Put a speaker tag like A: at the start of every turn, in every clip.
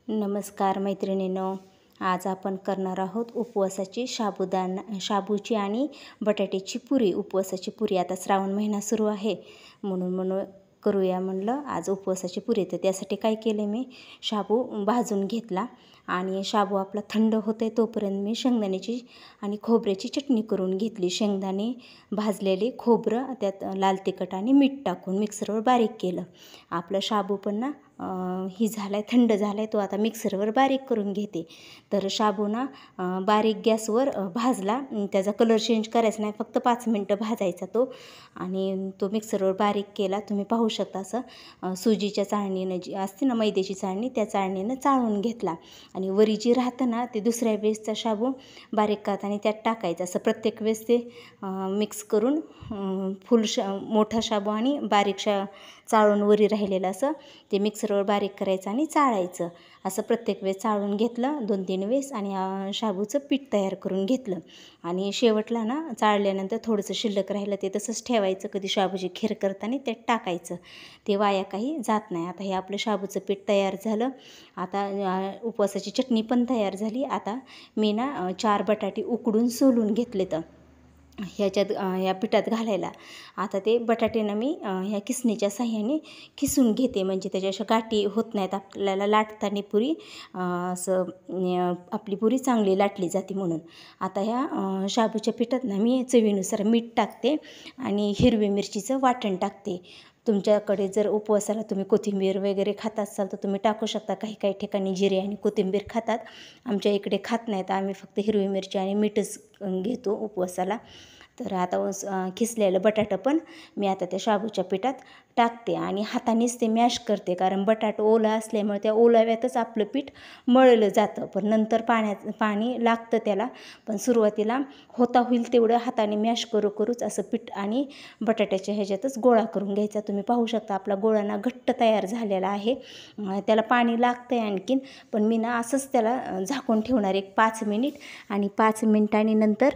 A: नमस्कार मैत्रिणींनो, आज आपण करणार आहोत उपवासाची शाबूची आणि बटाट्याची पुरी. उपवासाची पुरी. आता श्रावण महिना सुरू आहे म्हणून करूया म्हणलं आज उपवासाची पुरी. तर त्यासाठी काय केले, मी शाबू भाजून घेतला आणि शाबू आपला थंड होते तोपर्यंत मी शेंगदाण्याची आणि खोबऱ्याची चटणी करून घेतली. शेंगदाणे भाजलेले, खोबरं, त्यात लाल तिखट आणि मीठ टाकून मिक्सरवर बारीक केलं. आपलं शाबू पण ना ही झालाय, थंड झालाय, तो आता मिक्सरवर बारीक करून घेते. तर शाबू ना बारीक गॅसवर भाजला. त्याचा कलर चेंज करायचा नाही, फक्त 5 मिनटं भाजायचा तो. आणि तो मिक्सरवर बारीक केला. तुम्ही पाहू शकता असं सुजीच्या चाळणीनं जी असते ना, मैद्याची चाळणी, त्या चाळणीनं चाळून घेतला. आणि वरी जी राहतं ना, ते दुसऱ्या वेळेसचा शाबू बारीक करताना त्यात टाकायचं. असं प्रत्येक वेळेस ते मिक्स करून मोठा शाबू आणि बारीक चाळून वरी राहिलेलं असं ते मिक्सरवर बारीक करायचं आणि चाळायचं. असं प्रत्येक वेळेस चाळून घेतलं 2-3 वेळेस आणि शाबूचं पीठ तयार करून घेतलं. आणि शेवटला ना चाळल्यानंतर थोडंसं शिल्लक राहिलं ते तसंच ठेवायचं. कधी शाबूची खीर करताना त्यात टाकायचं, ते वाया काही जात नाही. आता हे आपलं शाबूचं पीठ तयार झालं. आता उपवासाची चटणी पण तयार झाली. आता मी ना 4 बटाटे उकडून सोलून घेतले तर ह्याच्यात ह्या पिठात घालायला. आता ते बटाटे मी ह्या किसणीच्या साह्याने किसून घेते, म्हणजे त्याच्या अशा गाठी होत नाहीत. आपल्याला लाटताना पुरी असं आपली पुरी चांगली लाटली जाते म्हणून. आता ह्या शाबूच्या पिठात मी चवीनुसार मीठ टाकते आणि हिरवी मिरचीचं वाटण टाकते. तुमच्याकडे जर उपवासाला तुम्ही कोथिंबीर वगैरे खात असाल तर तुम्ही टाकू शकता. काही ठिकाणी जिरे आणि कोथिंबीर खातात, आमच्या इकडे खात नाहीत. आम्ही फक्त हिरवी मिरची आणि मीठच घेतो उपवासाला. तर आता खिसलेलं बटाटं पण मी आता त्या शाबूच्या पिठात टाकते आणि हातानेच ते मॅश करते, कारण बटाटा ओला असल्यामुळे त्या ओलाव्यातच आपलं पीठ मळलं जातं. पण नंतर पाणी लागतं त्याला. पण सुरुवातीला होता होईल तेवढं हाताने मॅश करूच असं पीठ आणि बटाट्याच्या ह्याच्यातच गोळा करून घ्यायचा. तुम्ही पाहू शकता आपला गोळा ना घट्ट तयार झालेला आहे. त्याला पाणी लागतं आहे आणखीन, पण मी ना असंच त्याला झाकून ठेवणार 5 मिनिट. आणि 5 मिनिटांनी नंतर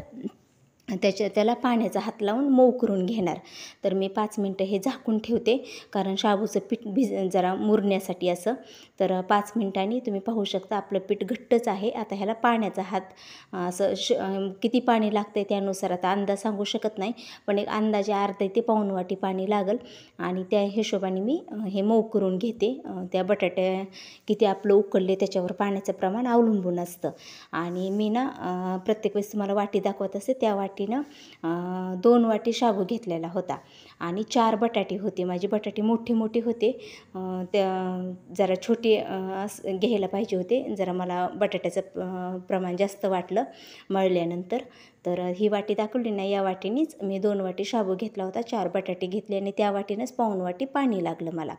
A: त्याला पाण्याचा हात लावून मऊ करून घेणार. तर मी 5 मिनटं हे झाकून ठेवते, कारण शाबूचं पीठ जरा मुरण्यासाठी असं. तर 5 मिनिटांनी तुम्ही पाहू शकता आपलं पीठ घट्टच आहे. आता ह्याला पाण्याचा हात असं किती पाणी लागतं आहे त्यानुसार आता अंदाज सांगू शकत नाही, पण एक अंदाजे अर्धा ते पाऊण वाटी पाणी लागेल. आणि त्या हिशोबाने मी हे मऊ करून घेते. त्या बटाट्या किती आपलं उकळले त्याच्यावर पाण्याचं प्रमाण अवलंबून असतं. आणि मी ना प्रत्येक वेळेस तुम्हाला वाटी दाखवत असते, त्या वाटीनं 2 वाटी शाबू घेतलेला होता आणि 4 बटाटे होते. माझे बटाटे मोठे होते, त्या जरा छोटे घ्यायला पाहिजे होते. जरा मला बटाट्याचं प्रमाण जास्त वाटलं मळल्यानंतर. तर ही वाटी दाखवली ना, या वाटीनेच मी 2 वाटी शाबू घेतला होता, 4 बटाटे घेतले आणि त्या वाटीनंच पाऊण वाटी पाणी लागलं मला.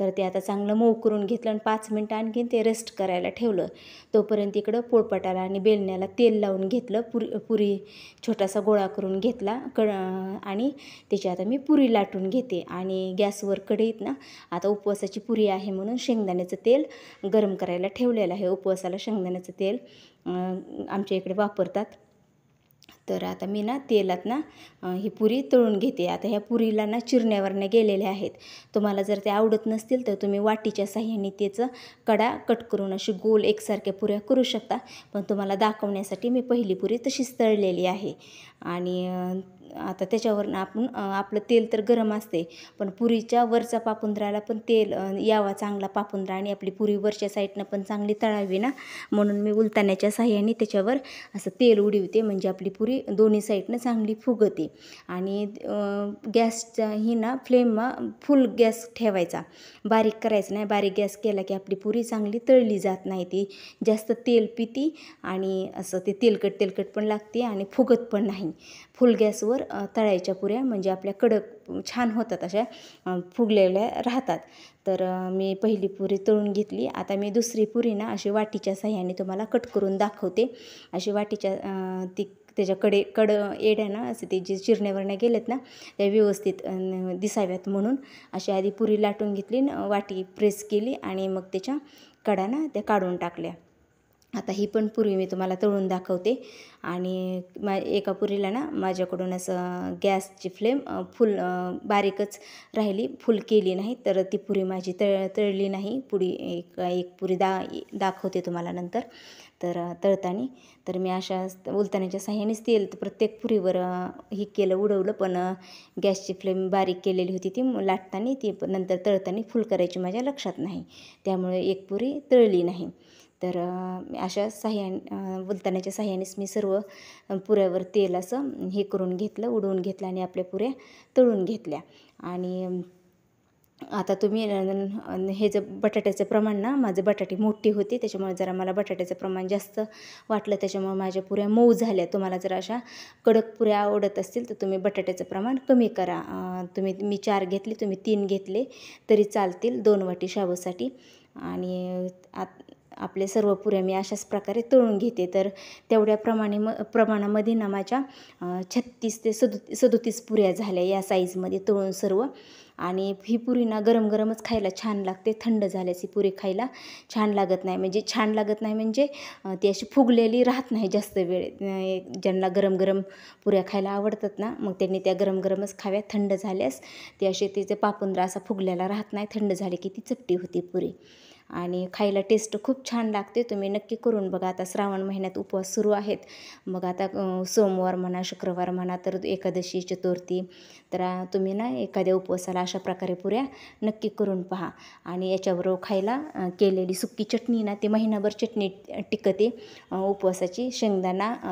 A: तर ते आता चांगलं मऊ करून घेतलं आणि 5 मिनटं आणखीन ते रेस्ट करायला ठेवलं. तोपर्यंत इकडं पोळपाटाला आणि बेलण्याला तेल लावून घेतलं. पुरी छोटासा गोळा करून घेतला आणि त्याची आता मी पुरी लाटून घेते. आणि गॅसवर कढईत ना आता उपवासाची पुरी आहे म्हणून शेंगदाण्याचं तेल गरम करायला ठेवलेलं आहे. उपवासाला शेंगदाण्याचं तेल आमच्या इकडे वापरतात. तर आता मी ना तेलात ना ही पुरी तळून घेते. आता ह्या पुरीला ना चिरण्यावरनं गेलेल्या आहेत. तुम्हाला जर ते आवडत नसतील तर तुम्ही वाटीच्या साह्याने त्याचं कडा कट करून अशी गोल एकसारख्या पुऱ्या करू शकता. पण तुम्हाला दाखवण्यासाठी मी पहिली पुरी तशीच तळलेली आहे. आणि आता त्याच्यावरनं आपलं तेल तर गरम असते, पण पुरीच्या वरचा पापुंद्राला पण तेल यावा चांगला पापुंद्रा, आणि आपली पुरी वरच्या साईडनं पण चांगली तळावी ना, म्हणून मी उलताण्याच्या साह्याने त्याच्यावर असं तेल उडवते, म्हणजे आपली पुरी दोन्ही साईडनं चांगली फुगते. आणि गॅसचा ही ना फ्लेम फुल गॅस ठेवायचा, बारीक करायचं नाही. बारीक गॅस केला की आपली पुरी चांगली तळली जात नाही, ती जास्त तेल पिती आणि असं ते तेलकट पण लागते आणि फुगत पण नाही. फुल गॅसवर तळायच्या पुऱ्या म्हणजे आपल्या कडक छान होतात, अशा फुगलेल्या राहतात. तर मी पहिली पुरी तळून घेतली. आता मी दुसरी पुरी ना अशी वाटीच्या साह्याने तुम्हाला कट करून दाखवते. अशी वाटीच्या त्याच्या एड्यानं असे ते जे चिरण्यावरनं गेलेत ना त्या व्यवस्थित दिसाव्यात म्हणून अशी आधी पुरी लाटून घेतली, वाटी प्रेस केली आणि मग त्याच्या कडानं त्या काढून टाकल्या. आता ही पण पुरी मी तुम्हाला तळून दाखवते. आणि एका पुरीला ना माझ्याकडून असं गॅसची फ्लेम फुल बारीकच राहिली, फुल केली नाही, तर ती पुरी माझी तळली नाही. एक पुरी दाखवते तुम्हाला नंतर. तर तळताना तर मी अशा उलताण्याच्या साह्यानेच तेल प्रत्येक पुरीवर हे केलं, उडवलं, पण गॅसची फ्लेम बारीक केलेली होती ती लाटताना, ती नंतर तळताना फुल करायची माझ्या लक्षात नाही, त्यामुळे एक पुरी तळली नाही. तर अशा उलताण्याच्या साह्यानेच मी सर्व पुऱ्यावर तेल असं हे करून घेतलं, उडवून घेतलं आणि आपल्या पुऱ्या तळून घेतल्या. आणि आता तुम्ही हे बटाट्याचं प्रमाण ना, माझे बटाटे मोठी होती त्याच्यामुळे जरा मला बटाट्याचं प्रमाण जास्त वाटलं, त्याच्यामुळे माझ्या पुऱ्या मऊ झाल्या. तुम्हाला जर अशा कडक पुऱ्या आवडत असतील तर तुम्ही बटाट्याचं प्रमाण कमी करा. मी 4 घेतले, तुम्ही 3 घेतले तरी चालतील 2 वाटी शाबूसाठी. आणि आपले सर्व पुऱ्या मी अशाच प्रकारे तळून घेते. तर तेवढ्या प्रमाणामध्ये ना माझ्या 36 ते 37 पुऱ्या झाल्या या साईजमध्ये तळून सर्व. आणि ही पुरी ना गरम गरमच खायला छान लागते, थंड झाल्याची पुरी खायला छान लागत नाही. म्हणजे ती अशी फुगलेली राहत नाही जास्त वेळ. ज्यांना गरम गरम पुऱ्या खायला आवडतात ना, मग त्यांनी त्या गरम गरमच खाव्या. थंड झाल्यास ती अशी तिचे पापुंद्रा असा फुगलेला राहत नाही, थंड झाली की ती चपटी होती पुरी आणि खायला टेस्ट खूप छान लागते. तुम्ही नक्की करून बघा. आता श्रावण महिन्यात उपवास सुरू आहेत. मग आता सोमवार म्हणा, शुक्रवार म्हणा, तर एकादशी, चतुर्थी, तर तुम्ही ना एखाद्या उपवासाला अशा प्रकारे पुऱ्या नक्की करून पहा. आणि याच्याबरोबर खायला केलेली सुकी चटणी ना, ती महिनाभर चटणी टिकते उपवासाची.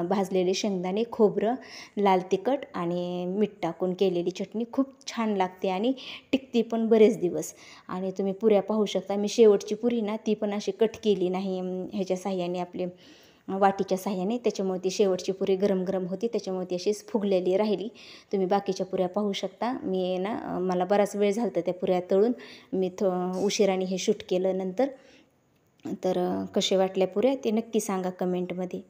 A: भाजलेले शेंगदाणे, खोबरं, लाल तिखट आणि मीठ टाकून केलेली चटणी खूप छान लागते आणि टिकते पण बरेच दिवस. आणि तुम्ही पुऱ्या पाहू शकता. मी शेवटची पुरी ना ती पण अशी कट केली नाही ह्याच्या साह्याने, आपले वाटीच्या साह्याने, त्याच्यामुळे ती शेवटची पुरी गरम गरम होती, त्याच्यामुळे ती अशीच फुगलेली राहिली. तुम्ही बाकीच्या पुऱ्या पाहू शकता. मला बराच वेळ झाला होता त्या पुऱ्या तळून. मी उशिराने हे शूट केलं नंतर. तर कसे वाटल्या पुऱ्या ते नक्की सांगा कमेंटमध्ये.